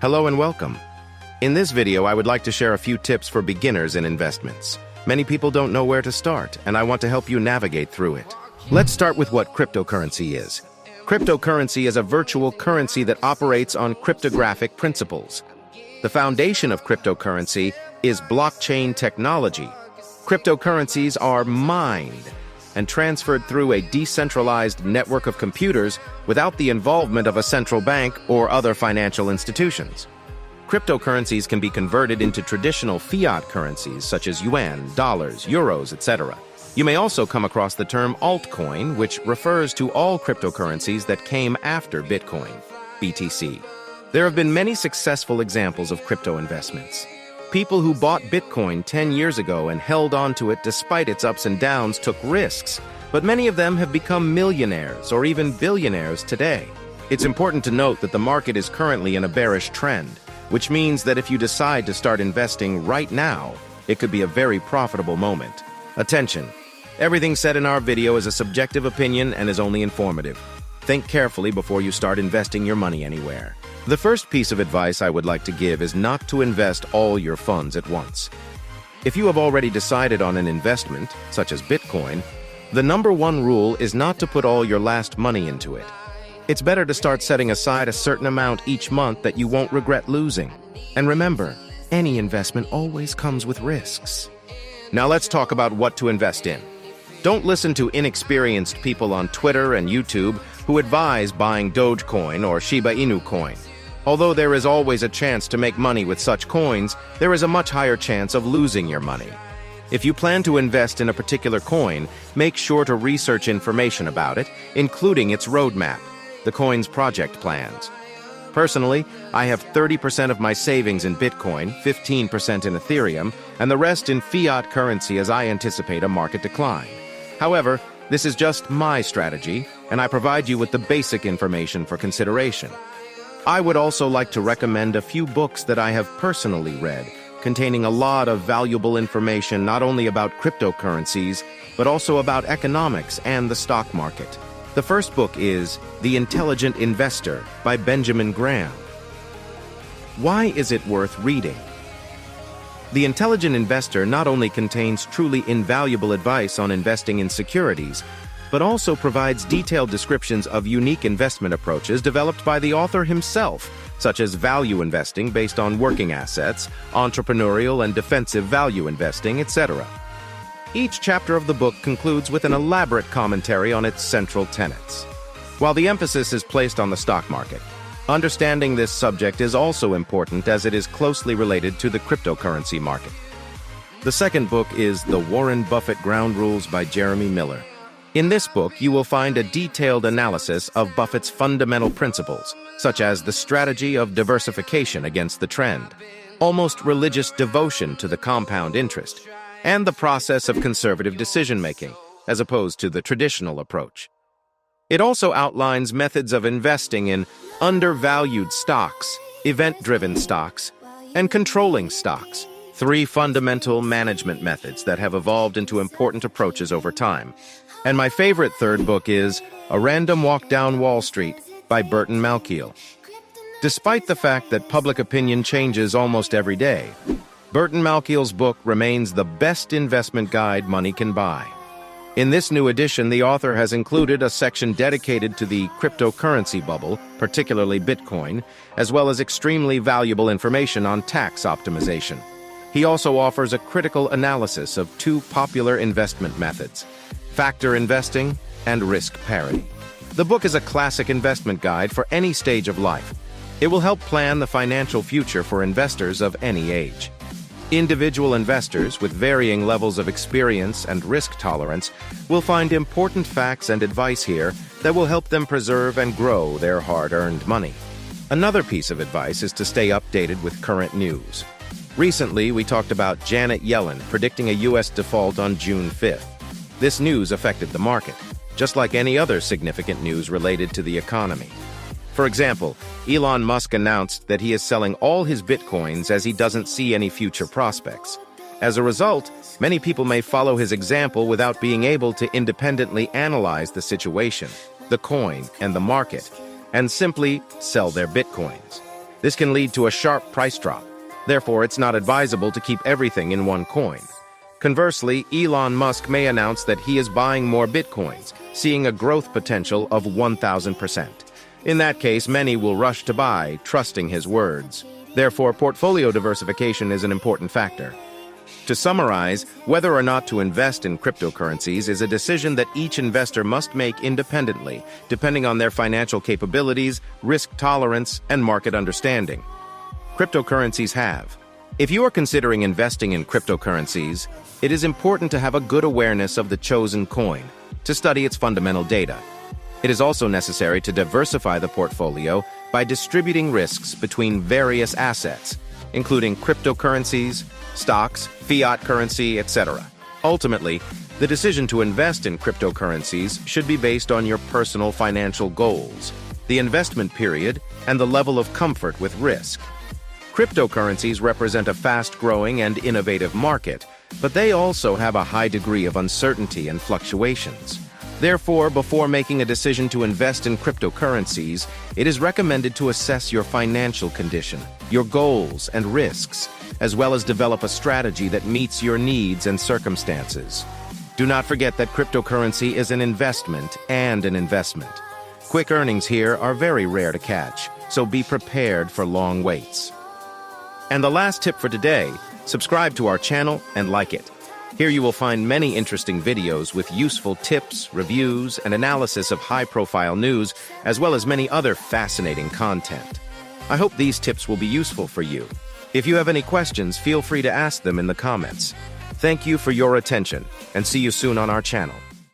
Hello and welcome. In this video, I would like to share a few tips for beginners in investments. Many people don't know where to start, and I want to help you navigate through it. Let's start with what cryptocurrency is. Cryptocurrency is a virtual currency that operates on cryptographic principles. The foundation of cryptocurrency is blockchain technology. Cryptocurrencies are mined and transferred through a decentralized network of computers without the involvement of a central bank or other financial institutions. Cryptocurrencies can be converted into traditional fiat currencies such as yuan, dollars, euros, etc. You may also come across the term altcoin, which refers to all cryptocurrencies that came after Bitcoin, BTC. There have been many successful examples of crypto investments. People who bought Bitcoin 10 years ago and held on to it despite its ups and downs took risks, but many of them have become millionaires or even billionaires today. It's important to note that the market is currently in a bearish trend, which means that if you decide to start investing right now, it could be a very profitable moment. Attention! Everything said in our video is a subjective opinion and is only informative. Think carefully before you start investing your money anywhere. The first piece of advice I would like to give is not to invest all your funds at once. If you have already decided on an investment, such as Bitcoin, the number one rule is not to put all your last money into it. It's better to start setting aside a certain amount each month that you won't regret losing. And remember, any investment always comes with risks. Now let's talk about what to invest in. Don't listen to inexperienced people on Twitter and YouTube who advise buying Dogecoin or Shiba Inu coin. Although there is always a chance to make money with such coins, there is a much higher chance of losing your money. If you plan to invest in a particular coin, make sure to research information about it, including its roadmap, the coin's project plans. Personally, I have 30% of my savings in Bitcoin, 15% in Ethereum, and the rest in fiat currency as I anticipate a market decline. However, this is just my strategy, and I provide you with the basic information for consideration. I would also like to recommend a few books that I have personally read, containing a lot of valuable information not only about cryptocurrencies, but also about economics and the stock market. The first book is The Intelligent Investor by Benjamin Graham. Why is it worth reading? The Intelligent Investor not only contains truly invaluable advice on investing in securities, but also provides detailed descriptions of unique investment approaches developed by the author himself, such as value investing based on working assets, entrepreneurial and defensive value investing, etc. Each chapter of the book concludes with an elaborate commentary on its central tenets. While the emphasis is placed on the stock market, understanding this subject is also important as it is closely related to the cryptocurrency market. The second book is The Warren Buffett Ground Rules by Jeremy Miller. In this book, you will find a detailed analysis of Buffett's fundamental principles, such as the strategy of diversification against the trend, almost religious devotion to the compound interest, and the process of conservative decision-making, as opposed to the traditional approach. It also outlines methods of investing in undervalued stocks, event-driven stocks, and controlling stocks, three fundamental management methods that have evolved into important approaches over time. And my favorite third book is A Random Walk Down Wall Street by Burton Malkiel. Despite the fact that public opinion changes almost every day, Burton Malkiel's book remains the best investment guide money can buy. In this new edition, the author has included a section dedicated to the cryptocurrency bubble, particularly Bitcoin, as well as extremely valuable information on tax optimization. He also offers a critical analysis of two popular investment methods: factor investing and risk parity. The book is a classic investment guide for any stage of life. It will help plan the financial future for investors of any age. Individual investors with varying levels of experience and risk tolerance will find important facts and advice here that will help them preserve and grow their hard-earned money. Another piece of advice is to stay updated with current news. Recently, we talked about Janet Yellen predicting a U.S. default on June 5th. This news affected the market, just like any other significant news related to the economy. For example, Elon Musk announced that he is selling all his Bitcoins as he doesn't see any future prospects. As a result, many people may follow his example without being able to independently analyze the situation, the coin, and the market, and simply sell their Bitcoins. This can lead to a sharp price drop. Therefore, it's not advisable to keep everything in one coin. Conversely, Elon Musk may announce that he is buying more Bitcoins, seeing a growth potential of 1,000%. In that case, many will rush to buy, trusting his words. Therefore, portfolio diversification is an important factor. To summarize, whether or not to invest in cryptocurrencies is a decision that each investor must make independently, depending on their financial capabilities, risk tolerance, and market understanding. Cryptocurrencies have. If you are considering investing in cryptocurrencies, it is important to have a good awareness of the chosen coin, to study its fundamental data. It is also necessary to diversify the portfolio by distributing risks between various assets, including cryptocurrencies, stocks, fiat currency, etc. Ultimately, the decision to invest in cryptocurrencies should be based on your personal financial goals, the investment period, and the level of comfort with risk. Cryptocurrencies represent a fast-growing and innovative market, but they also have a high degree of uncertainty and fluctuations. Therefore, before making a decision to invest in cryptocurrencies, it is recommended to assess your financial condition, your goals and risks, as well as develop a strategy that meets your needs and circumstances. Do not forget that cryptocurrency is an investment and an investment. Quick earnings here are very rare to catch, so be prepared for long waits. And the last tip for today, subscribe to our channel and like it. Here you will find many interesting videos with useful tips, reviews, and analysis of high-profile news, as well as many other fascinating content. I hope these tips will be useful for you. If you have any questions, feel free to ask them in the comments. Thank you for your attention, and see you soon on our channel.